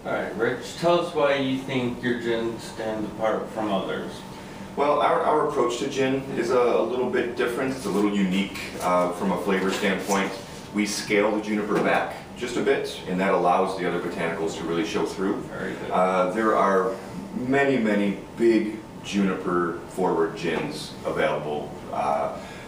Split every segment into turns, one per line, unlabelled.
All right, Rich, tell us why you think your gin stands apart from others.
Well, our approach to gin is a little bit different. It's a little unique from a flavor standpoint. We scale the juniper back just a bit, and that allows the other botanicals to really show through.
Very good.
There are many big juniper forward gins available.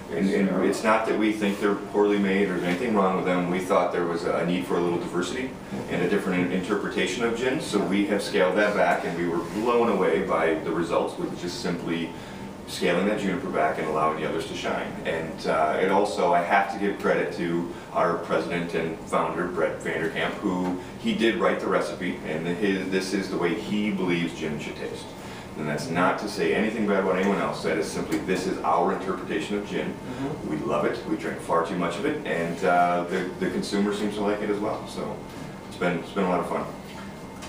And it's not that we think they're poorly made or there's anything wrong with them. We thought there was a need for a little diversity and a different interpretation of gin, so we have scaled that back, and we were blown away by the results with just simply scaling that juniper back and allowing the others to shine. And it also, I have to give credit to our president and founder, Brett Vanderkamp, who he did write the recipe, and this is the way he believes gin should taste. And that's not to say anything bad about anyone else. That is simply, this is our interpretation of gin. We love it. We drink far too much of it, and the consumer seems to like it as well. So it's been a lot of fun.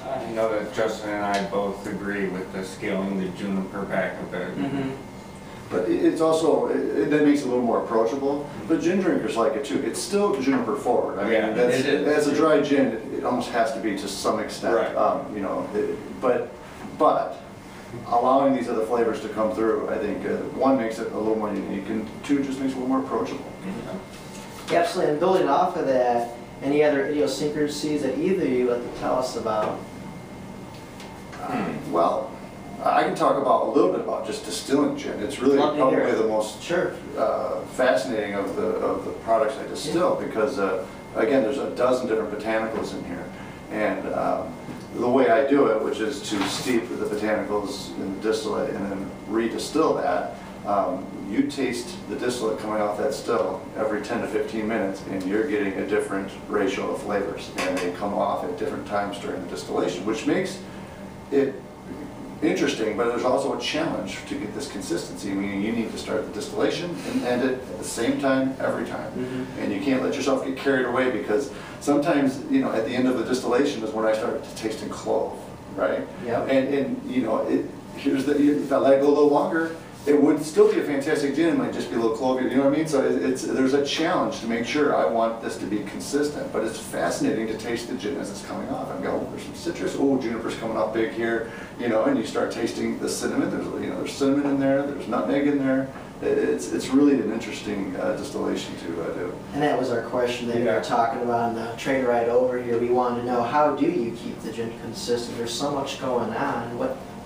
I know that Justin and I both agree with the scaling the juniper back a bit.
But it's also, that makes it a little more approachable. But gin drinkers like it too. It's still juniper forward. I mean, that's, as a dry gin, it almost has to be to some extent.
Right.
You know, but allowing these other flavors to come through, I think, one, makes it a little more unique, and two, just makes it a little more approachable.
Yeah, absolutely. And building off of that, any other idiosyncrasies that either of you like to tell us about?
Well, I can talk about a little bit about just distilling gin. It's really probably the most fascinating of the products I distill, because again, there's a dozen different botanicals in here, and the way I do it, which is to steep the botanicals in the distillate and then redistill that, you taste the distillate coming off that still every 10 to 15 minutes, and you're getting a different ratio of flavors, and they come off at different times during the distillation, which makes it interesting, but there's also a challenge to get this consistency, meaning you need to start the distillation and end it at the same time every time. And you can't let yourself get carried away, because sometimes, you know, at the end of the distillation is when I started tasting clove, right?
Yep.
And you know, if I let it go a little longer, it would still be a fantastic gin. It might just be a little clovey, you know what I mean? So there's a challenge to make sure I want this to be consistent, but it's fascinating to taste the gin as it's coming off. I'm going, oh, there's some citrus, oh, juniper's coming off big here, you know, and you start tasting the cinnamon. There's cinnamon in there, there's nutmeg in there. It's really an interesting distillation to do.
And that was our question that we were talking about on the train ride over here. We wanted to know, how do you keep the gin consistent? There's so much going on.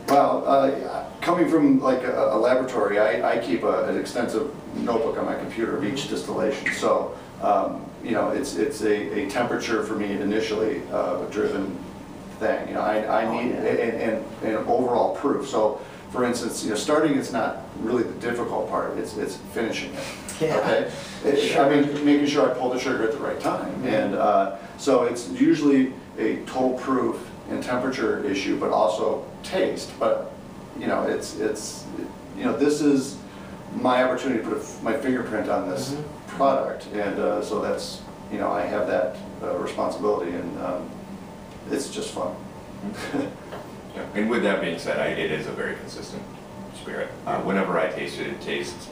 Well, coming from like a laboratory, I keep an extensive notebook on my computer of each distillation. So, you know, it's a temperature for me initially driven thing. You know, I need an overall proof. So, for instance, you know, starting is not really the difficult part. It's finishing it.
Yeah.
Okay. I mean, making sure I pull the trigger at the right time, and so it's usually a total proof and temperature issue, but also taste. But you know, you know, this is my opportunity to put my fingerprint on this product, and so that's, you know, I have that responsibility, and it's just fun.
Yeah. And with that being said, it is a very consistent spirit. Whenever I taste it, it tastes.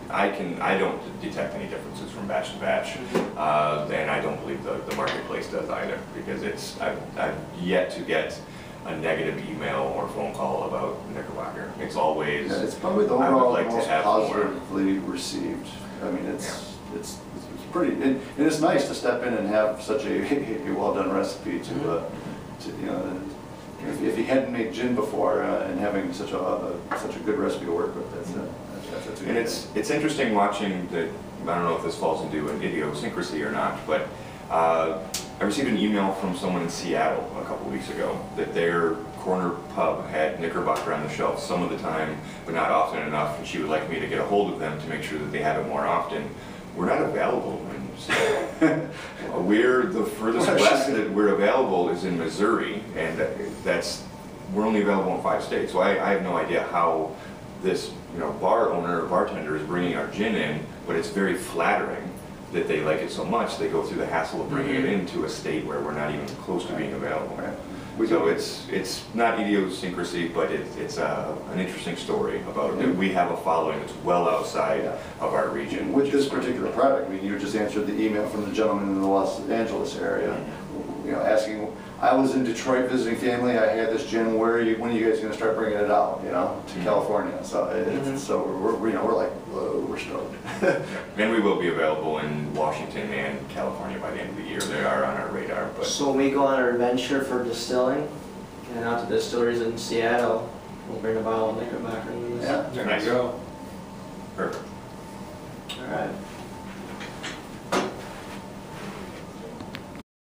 I don't detect any differences from batch to batch, and I don't believe the marketplace does either, because I've yet to get a negative email or phone call about Knickerbocker. It's always,
yeah, it's probably the overall most positively received. I mean, it's pretty, and it's nice to step in and have such a well done recipe to you know. If you hadn't made gin before and having such a good recipe to work with, that's a
and it's interesting watching that. I don't know if this falls into an idiosyncrasy or not, but I received an email from someone in Seattle a couple weeks ago that their corner pub had Knickerbocker on the shelf some of the time, but not often enough, and she would like me to get a hold of them to make sure that they have it more often. We're not available in Seattle. We're the furthest west that we're available is in Missouri, and we're only available in 5 states. So I have no idea how this bar owner or bartender is bringing our gin in, but it's very flattering that they like it so much they go through the hassle of bringing it into a state where we're not even close to being available. So it's not idiosyncrasy, but it's an interesting story about it. We have a following that's well outside of our region.
With this particular product, I mean, you just answered the email from the gentleman in the Los Angeles area, you know, asking. I I was in Detroit visiting family, I had this gin, when are you guys gonna start bringing it out, you know, to California? So, so we're, you know, we're like, whoa, we're stoked.
And we will be available in Washington and California by the end of the year. They are on our radar, but.
So when we go on our adventure for distilling, and out to distilleries in Seattle, we'll bring a bottle of Knickerbocker with us.
Yeah.
There you go.
Perfect.
All right.